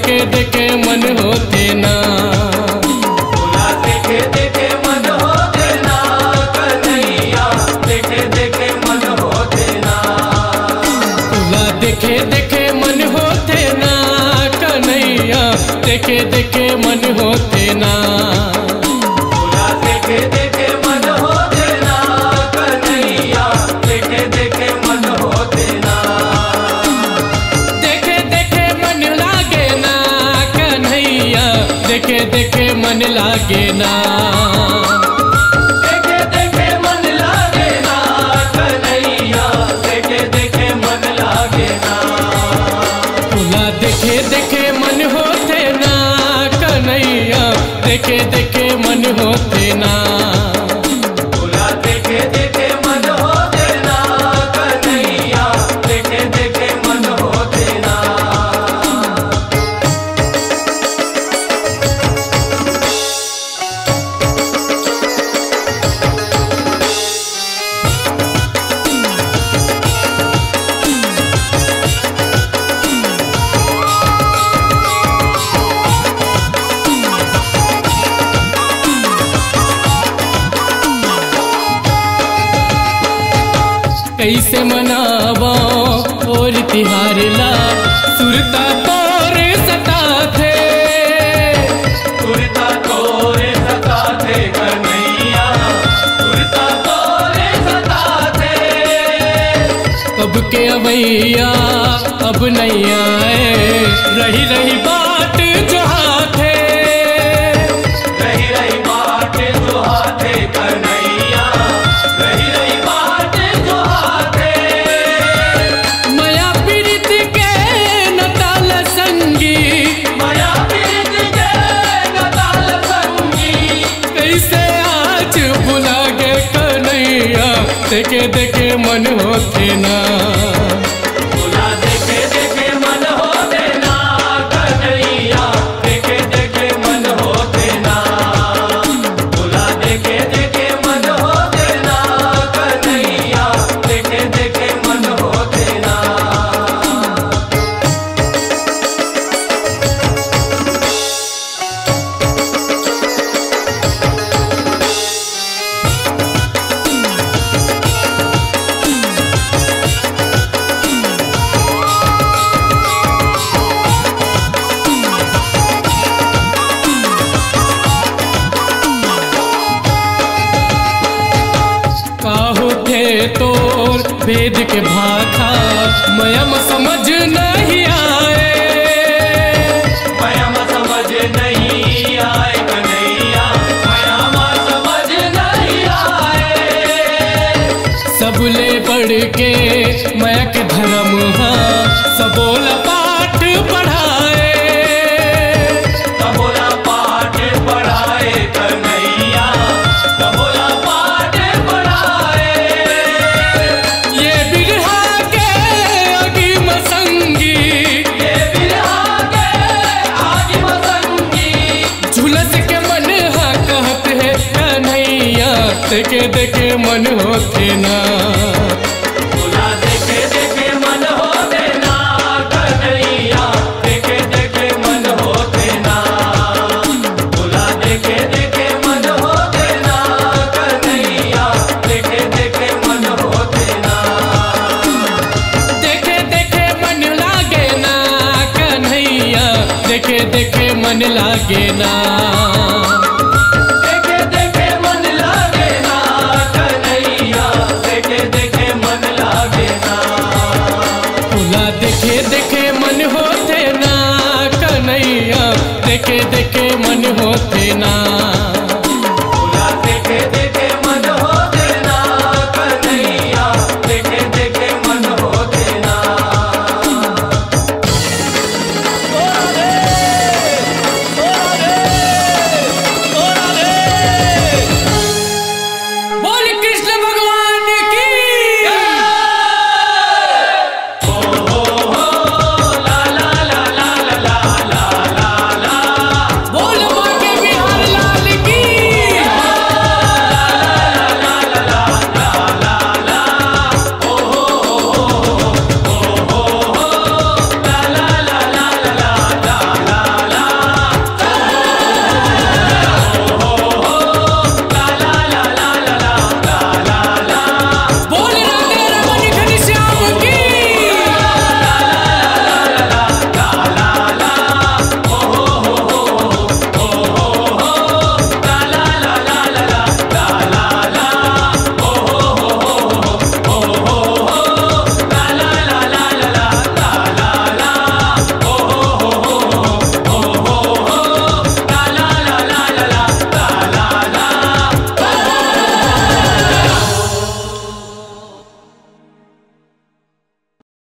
देखे देखे मन होते ना। भोला देखे देखे मन होते ना, कन्हैया देखे देखे मन होते ना। भोला देखे देखे मन होते ना, कन्हैया देखे देखे मन होते ना। भोला देखे देखे मन होते ना, कन्हैया देखे देखे मन होते ना। देखे देखे मन लागे ना, कन्हैया देखे देखे मन लागे ना। देखे देखे मन लागे ना, कन्हैया देखे देखे मन लागे ना। भोला देखे देखे मन होते ना, कन्हैया देखे देखे मन होते ना। भोला देखे देखे मन होते ना, कन्हैया देखे देखे मन होते ना। कैसे मनावा और तिहार ला, सुरता तोर सता थे। सुरता तोरे सता थे कन्हैया, सुरता तोरे सता थे। कब के अवैया अब नहीं आए, रही रही बात जो हाथे। रही रही बात जो हाथे कन्हैया, रही रही बात जो हाथे। माया पीड़ित के नताल संगी, माया पीड़ित के नताल संगी। कैसे आज भुला गए कन्हैया देखे देखे मन होते ना। भोला देखे देखे मन होते ना, कन्हैया देखे देखे मन होते ना। भोला देखे देखे मन होते ना, कन्हैया देखे देखे मन होते ना। काहो थे तोर वेद के भाखा, मयम समझ नहीं आए। मयम समझ नहीं आए कन्हैया, मयम समझ नहीं आए। सबले बढ़ के मया के धर्म हा, सबोला पाठ पढ़ाए। सबोला पाठ पढ़ाए कन्हैया, सबोला पाठ पढ़ाए। ये बिरहा के अगीम संगी, ये बिरहा के आदिम संगी। झुलस के मन हा कहत है कन्हैया देखे देखे मन होते ना। भोला देखे देखे मन होते ना, कन्हैया देखे देखे मन होते ना। भोला देखे देखे मन होते ना, कन्हैया देखे देखे मन होते ना। देखे देखे मन लागे ना, कन्हैया देखे देखे मन लागे ना। देखे देखे मन लागे ना, कन्हैया देखे देखे मन लागे ना। भोला देखे देखे मन होते ना, कन्हैया देखे देखे मन होते ना।